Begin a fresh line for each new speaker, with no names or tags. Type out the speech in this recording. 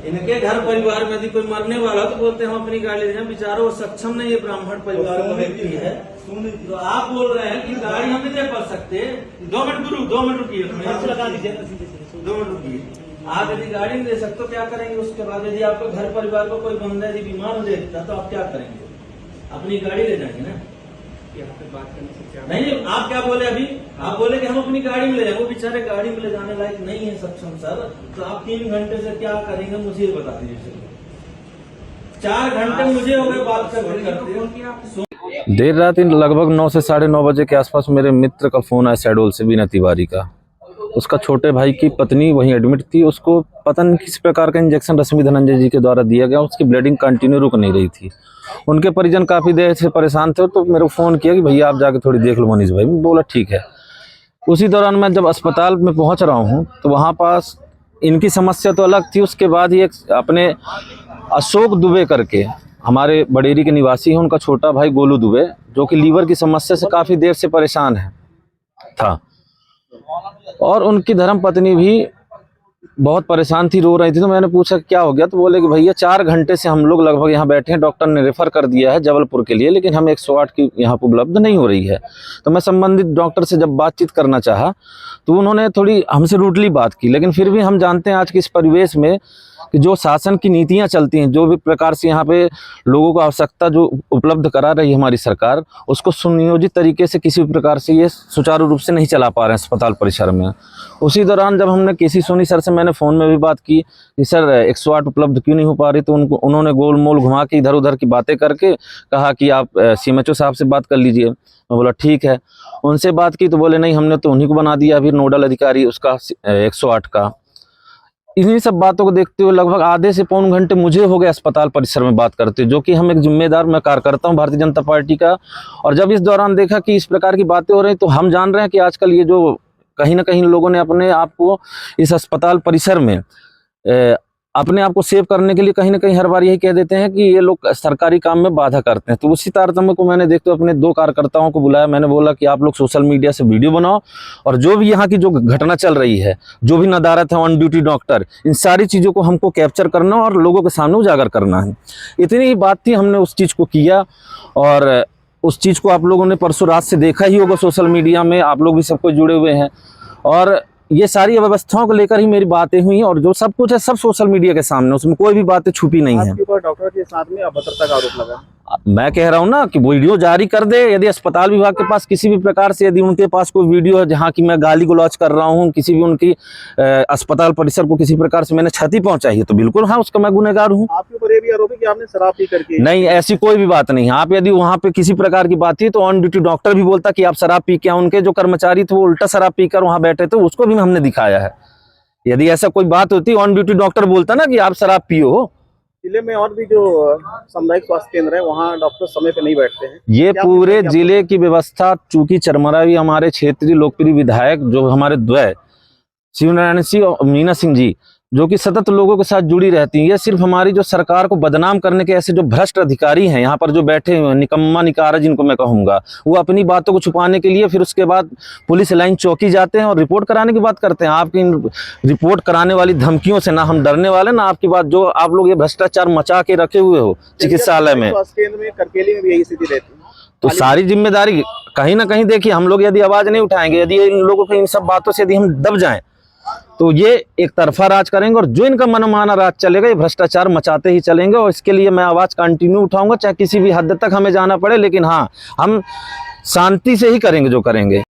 इनके घर परिवार में यदि कोई मरने वाला तो बोलते हैं हम अपनी गाड़ी ले जाए, बेचारा वो सक्षम नहीं है, ब्राह्मण परिवार का व्यक्ति है। तो आप बोल रहे हैं कि गाड़ी हम नहीं दे पा सकते। 2 मिनट रुकिए, 2 मिनट रुकिए। आप यदि गाड़ी नहीं दे सकते तो क्या करेंगे? उसके बाद यदि आपके घर परिवार को कोई बंदा यदि बीमार हो जाता तो आप क्या करेंगे? अपनी गाड़ी ले जाएंगे ना? यहाँ पे बात करने से क्या नहीं, आप क्या बोले अभी? आप बोले कि हम अपनी गाड़ी में ले जाएंगे। वो बेचारे गाड़ी में ले जाने लायक नहीं है सक्षम सर, तो आप 3 घंटे से क्या करेंगे मुझे बता दीजिए। 4 घंटे मुझे हो गए बात करते।
देर रात लगभग 9 से 9:30 बजे के आसपास मेरे मित्र का फोन आया शहडोल से, बीना तिवारी का। उसका छोटे भाई की पत्नी वहीं एडमिट थी, उसको पता नहीं किस प्रकार का इंजेक्शन रश्मि धनंजय जी के द्वारा दिया गया, उसकी ब्लीडिंग कंटिन्यू रुक नहीं रही थी। उनके परिजन काफ़ी देर से परेशान थे, तो मेरे को फ़ोन किया कि भैया आप जाके थोड़ी देख लो मनीष भाई। मैं बोला ठीक है। उसी दौरान मैं जब अस्पताल में पहुंच रहा हूं तो वहां पास इनकी समस्या तो अलग थी, उसके बाद ही एक अपने अशोक दुबे करके हमारे बडेरी के निवासी हैं, उनका छोटा भाई गोलू दुबे, जो कि लीवर की समस्या से काफ़ी देर से परेशान था, और उनकी धर्मपत्नी भी बहुत परेशान थी, रो रही थी। तो मैंने पूछा क्या हो गया, तो बोले कि भैया 4 घंटे से हम लोग लगभग यहाँ बैठे हैं, डॉक्टर ने रेफर कर दिया है जबलपुर के लिए, लेकिन हमें 108 की यहाँ पर उपलब्ध नहीं हो रही है। तो मैं संबंधित डॉक्टर से जब बातचीत करना चाहा तो उन्होंने थोड़ी हमसे रूडली बात की, लेकिन फिर भी हम जानते हैं आज के इस परिवेश में कि जो शासन की नीतियां चलती हैं, जो भी प्रकार से यहाँ पे लोगों को आवश्यकता जो उपलब्ध करा रही है हमारी सरकार, उसको सुनियोजित तरीके से किसी भी प्रकार से ये सुचारू रूप से नहीं चला पा रहे हैं अस्पताल परिसर में। उसी दौरान जब हमने केसी सोनी सर से मैंने फ़ोन में भी बात की कि सर 108 उपलब्ध क्यों नहीं हो पा रही, तो उन्होंने गोल मोल घुमा के इधर उधर की बातें करके कहा कि आप CMHO साहब से बात कर लीजिए। मैं बोला ठीक है। उनसे बात की तो बोले नहीं, हमने तो उन्हीं को बना दिया अभी नोडल अधिकारी उसका 108 का। इन्हीं सब बातों को देखते हुए लगभग आधे से पौन घंटे मुझे हो गए अस्पताल परिसर में बात करते, जो कि हम एक जिम्मेदार मैं कार्यकर्ता हूं भारतीय जनता पार्टी का। और जब इस दौरान देखा कि इस प्रकार की बातें हो रही तो हम जान रहे हैं कि आजकल ये जो कहीं ना कहीं लोगों ने अपने आप को इस अस्पताल परिसर में अपने आप को सेव करने के लिए कहीं ना कहीं हर बार यही कह देते हैं कि ये लोग सरकारी काम में बाधा करते हैं। तो उसी तारतम्य को मैंने देखते हुए अपने 2 कार्यकर्ताओं को बुलाया। मैंने बोला कि आप लोग सोशल मीडिया से वीडियो बनाओ और जो भी यहाँ की जो घटना चल रही है, जो भी नदारत है, ऑन ड्यूटी डॉक्टर, इन सारी चीज़ों को हमको कैप्चर करना और लोगों के सामने उजागर करना है। इतनी ही बात थी, हमने उस चीज़ को किया और उस चीज़ को आप लोगों ने परसों रात से देखा ही होगा सोशल मीडिया में, आप लोग भी सब कुछ जुड़े हुए हैं। और ये सारी व्यवस्थाओं को लेकर ही मेरी बातें हुई और जो सब कुछ है सब सोशल मीडिया के सामने, उसमें कोई भी बातें छुपी नहीं है।
आपके ऊपर डॉक्टर के साथ में अभद्रता का आरोप लगा।
मैं कह रहा हूं ना कि वीडियो जारी कर दे। यदि अस्पताल विभाग के पास किसी भी प्रकार से यदि उनके पास कोई वीडियो है जहां की मैं गाली गलौज कर रहा हूं, किसी भी उनकी अस्पताल परिसर को किसी प्रकार से मैंने क्षति पहुंचाई है, तो बिल्कुल हाँ, उसका मैं गुनहगार हूं।
आपके ऊपर ये भी आरोप है कि आपने शराब पी करके।
नहीं, ऐसी कोई भी बात नहीं है। आप यदि वहां पे किसी प्रकार की बात थी तो ऑन ड्यूटी डॉक्टर भी बोलता कि आप शराब पी के, उनके जो कर्मचारी थे वो उल्टा शराब पीकर वहां बैठे थे, उसको भी हमने दिखाया है। यदि ऐसा कोई बात होती, ऑन ड्यूटी डॉक्टर बोलता ना कि आप शराब पियो हो।
जिले में और भी जो सामुदायिक स्वास्थ्य केंद्र है वहाँ डॉक्टर समय पे नहीं बैठते हैं।
ये पूरे जिले की व्यवस्था, चूंकि चरमरावी हमारे क्षेत्रीय लोकप्रिय विधायक जो हमारे द्वय शिवनारायण सिंह और मीना सिंह जी, जो कि सतत लोगों के साथ जुड़ी रहती हैं, ये सिर्फ हमारी जो सरकार को बदनाम करने के ऐसे जो भ्रष्ट अधिकारी हैं यहाँ पर जो बैठे हुए, निकम्मा निकारा जिनको मैं कहूँगा, वो अपनी बातों को छुपाने के लिए फिर उसके बाद पुलिस लाइन चौकी जाते हैं और रिपोर्ट कराने की बात करते हैं। आपकी रिपोर्ट कराने वाली धमकियों से ना हम डरने वाले, ना आपकी बात जो आप लोग ये भ्रष्टाचार मचा के रखे हुए हो चिकित्सालय में।
स्वास्थ्य केंद्र में करकेली में भी यही स्थिति रहती है।
तो सारी जिम्मेदारी कहीं ना कहीं देखिए, हम लोग यदि आवाज नहीं उठाएंगे, यदि इन लोगों को इन सब बातों से यदि हम दब जाएं तो ये एक तरफा राज करेंगे और जो इनका मनमाना राज चलेगा ये भ्रष्टाचार मचाते ही चलेंगे। और इसके लिए मैं आवाज कंटिन्यू उठाऊंगा, चाहे किसी भी हद तक हमें जाना पड़े, लेकिन हाँ, हम शांति से ही करेंगे जो करेंगे।